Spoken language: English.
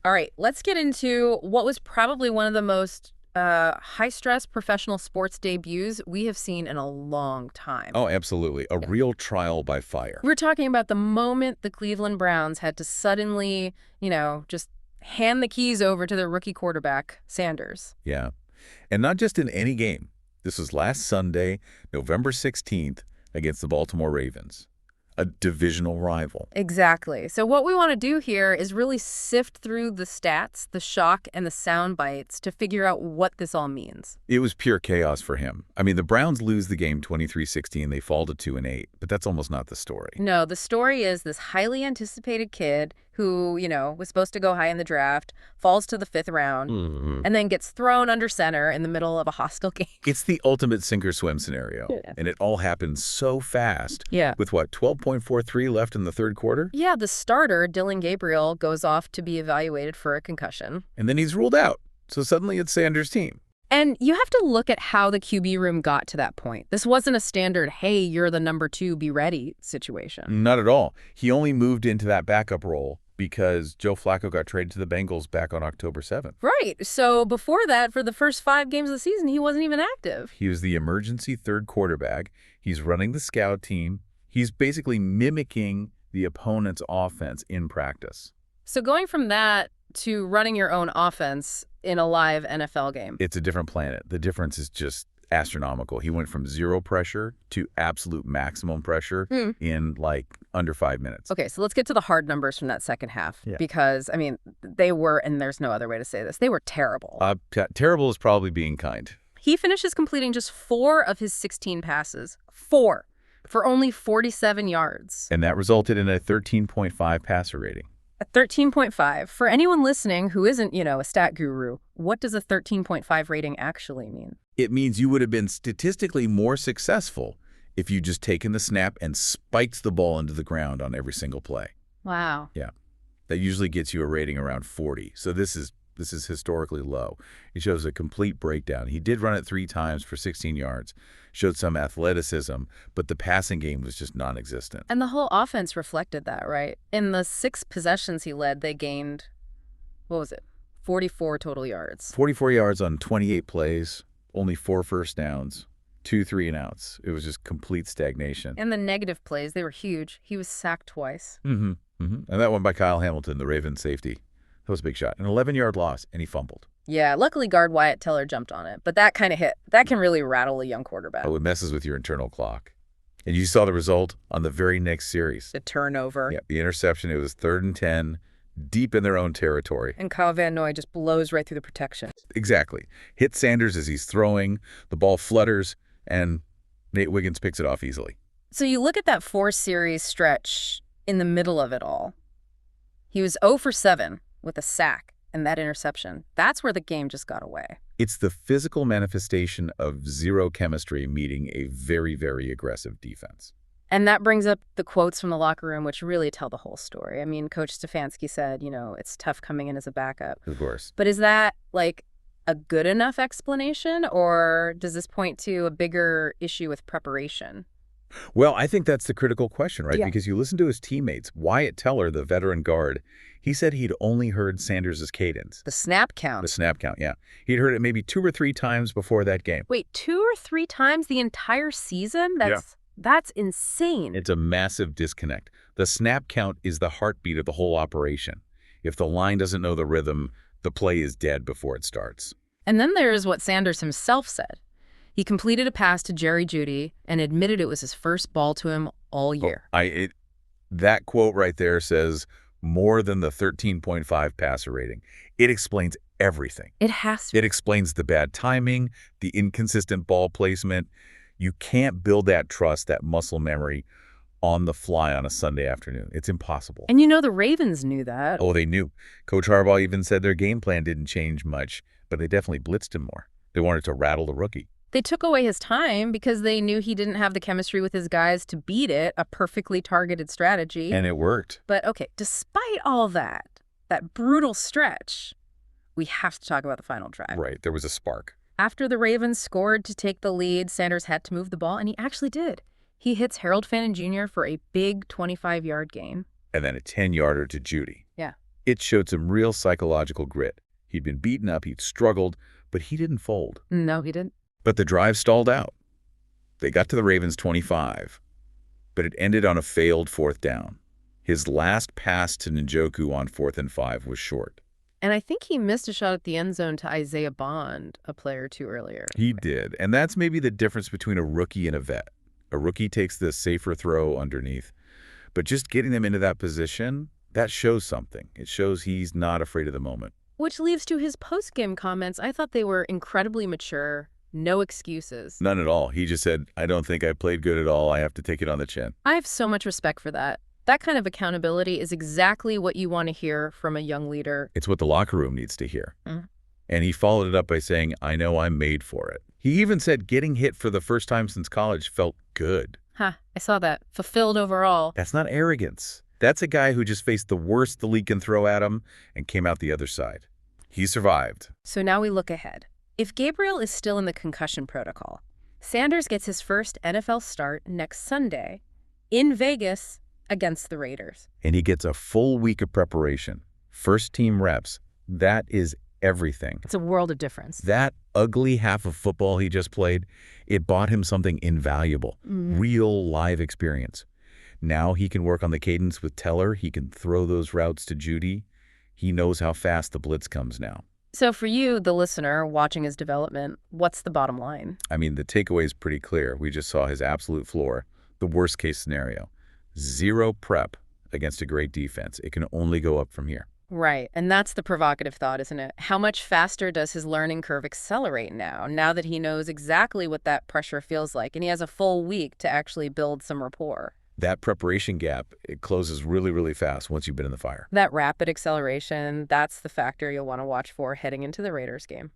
All right, let's get into what was probably one of the most high-stress professional sports debuts we have seen in a long time. Oh, absolutely. A real trial by fire. We're talking about the moment the Cleveland Browns had to suddenly, just hand the keys over to their rookie quarterback, Sanders. Yeah. And not just in any game. This was last Sunday, November 16th, against the Baltimore Ravens, a divisional rival. Exactly. So what we want to do here is really sift through the stats, the shock, and the sound bites to figure out what this all means. It was pure chaos for him. I mean, the Browns lose the game 23-16. They fall to 2-8, but that's almost not the story. No, the story is this highly anticipated kid who, was supposed to go high in the draft, falls to the 5th round, and then gets thrown under center in the middle of a hostile game. It's the ultimate sink-or-swim scenario, and it all happened so fast. Yeah. With, 12.43 left in the third quarter? Yeah, the starter, Dillon Gabriel, goes off to be evaluated for a concussion. And then he's ruled out. So suddenly it's Sanders' team. And you have to look at how the QB room got to that point. This wasn't a standard, hey, you're the number 2, be ready situation. Not at all. He only moved into that backup role because Joe Flacco got traded to the Bengals back on October 7th. Right. So before that, for the first 5 games of the season, he wasn't even active. He was the emergency third quarterback. He's running the scout team. He's basically mimicking the opponent's offense in practice. So going from that to running your own offense in a live NFL game. It's a different planet. The difference is just astronomical. He went from zero pressure to absolute maximum pressure in under 5 minutes. Okay, so let's get to the hard numbers from that second half. Yeah. Because, they were, and there's no other way to say this, they were terrible. Terrible is probably being kind. He finishes completing just 4 of his 16 passes. 4. For only 47 yards. And that resulted in a 13.5 passer rating. A 13.5. For anyone listening who isn't, a stat guru, what does a 13.5 rating actually mean? It means you would have been statistically more successful if you just taken the snap and spiked the ball into the ground on every single play. Wow. Yeah. That usually gets you a rating around 40. So this is historically low. It shows a complete breakdown. He did run it 3 times for 16 yards, showed some athleticism, but the passing game was just non-existent. And the whole offense reflected that, right? In the 6 possessions he led, they gained, 44 total yards. 44 yards on 28 plays, only 4 first downs, 2 3-and-outs. It was just complete stagnation. And the negative plays, they were huge. He was sacked twice. And that one by Kyle Hamilton, the Ravens safety. That was a big shot. An 11-yard loss, and he fumbled. Yeah, luckily guard Wyatt Teller jumped on it, but that kind of hit. That can really rattle a young quarterback. Oh, it messes with your internal clock. And you saw the result on the very next series. The turnover. Yeah, the interception. It was 3rd and 10, deep in their own territory. And Kyle Van Noy just blows right through the protection. Exactly. Hits Sanders as he's throwing. The ball flutters, and Nate Wiggins picks it off easily. So you look at that 4-series stretch in the middle of it all. He was 0 for 7 with a sack and that interception. That's where the game just got away. It's the physical manifestation of zero chemistry meeting a very, very aggressive defense. And that brings up the quotes from the locker room, which really tell the whole story. Coach Stefanski said, it's tough coming in as a backup. Of course. But is that, a good enough explanation, or does this point to a bigger issue with preparation? Well, I think that's the critical question, right? Yeah. Because you listen to his teammates. Wyatt Teller, the veteran guard, he said he'd only heard Sanders' cadence. The snap count. The snap count, yeah. He'd heard it maybe 2 or 3 times before that game. Wait, 2 or 3 times the entire season? That's insane. It's a massive disconnect. The snap count is the heartbeat of the whole operation. If the line doesn't know the rhythm, the play is dead before it starts. And then there's what Sanders himself said. He completed a pass to Jerry Jeudy and admitted it was his first ball to him all year. That quote right there says more than the 13.5 passer rating. It explains everything. It has to. It explains the bad timing, the inconsistent ball placement. You can't build that trust, that muscle memory on the fly on a Sunday afternoon. It's impossible. And the Ravens knew that. Oh, they knew. Coach Harbaugh even said their game plan didn't change much, but they definitely blitzed him more. They wanted to rattle the rookie. They took away his time because they knew he didn't have the chemistry with his guys to beat it, a perfectly targeted strategy. And it worked. But, okay, despite all that brutal stretch, we have to talk about the final drive. Right, there was a spark. After the Ravens scored to take the lead, Sanders had to move the ball, and he actually did. He hits Harold Fannin Jr. for a big 25-yard gain. And then a 10-yarder to Jeudy. Yeah. It showed some real psychological grit. He'd been beaten up, he'd struggled, but he didn't fold. No, he didn't. But the drive stalled out. They got to the Ravens' 25, but it ended on a failed fourth down. His last pass to Njoku on 4th and 5 was short. And I think he missed a shot at the end zone to Isaiah Bond a play or two earlier. He did, and that's maybe the difference between a rookie and a vet. A rookie takes the safer throw underneath, but just getting them into that position, that shows something. It shows he's not afraid of the moment. Which leads to his post-game comments. I thought they were incredibly mature, no excuses. None at all. He just said, I don't think I played good at all. I have to take it on the chin. I have so much respect for that. That kind of accountability is exactly what you want to hear from a young leader. It's what the locker room needs to hear. And he followed it up by saying, I know I'm made for it. He even said getting hit for the first time since college felt good. I saw that. Fulfilled overall. That's not arrogance. That's a guy who just faced the worst the league can throw at him and came out the other side. He survived. So now we look ahead. If Gabriel is still in the concussion protocol, Sanders gets his first NFL start next Sunday in Vegas against the Raiders. And he gets a full week of preparation. First team reps. That is everything. It's a world of difference. That ugly half of football he just played, it bought him something invaluable. Real live experience. Now he can work on the cadence with Teller. He can throw those routes to Judy. He knows how fast the blitz comes now. So for you, the listener, watching his development, what's the bottom line? I mean, the takeaway is pretty clear. We just saw his absolute floor, the worst case scenario. 0 prep against a great defense. It can only go up from here. Right. And that's the provocative thought, isn't it? How much faster does his learning curve accelerate now that he knows exactly what that pressure feels like, and he has a full week to actually build some rapport? That preparation gap, it closes really, really fast once you've been in the fire. That rapid acceleration, that's the factor you'll want to watch for heading into the Raiders game.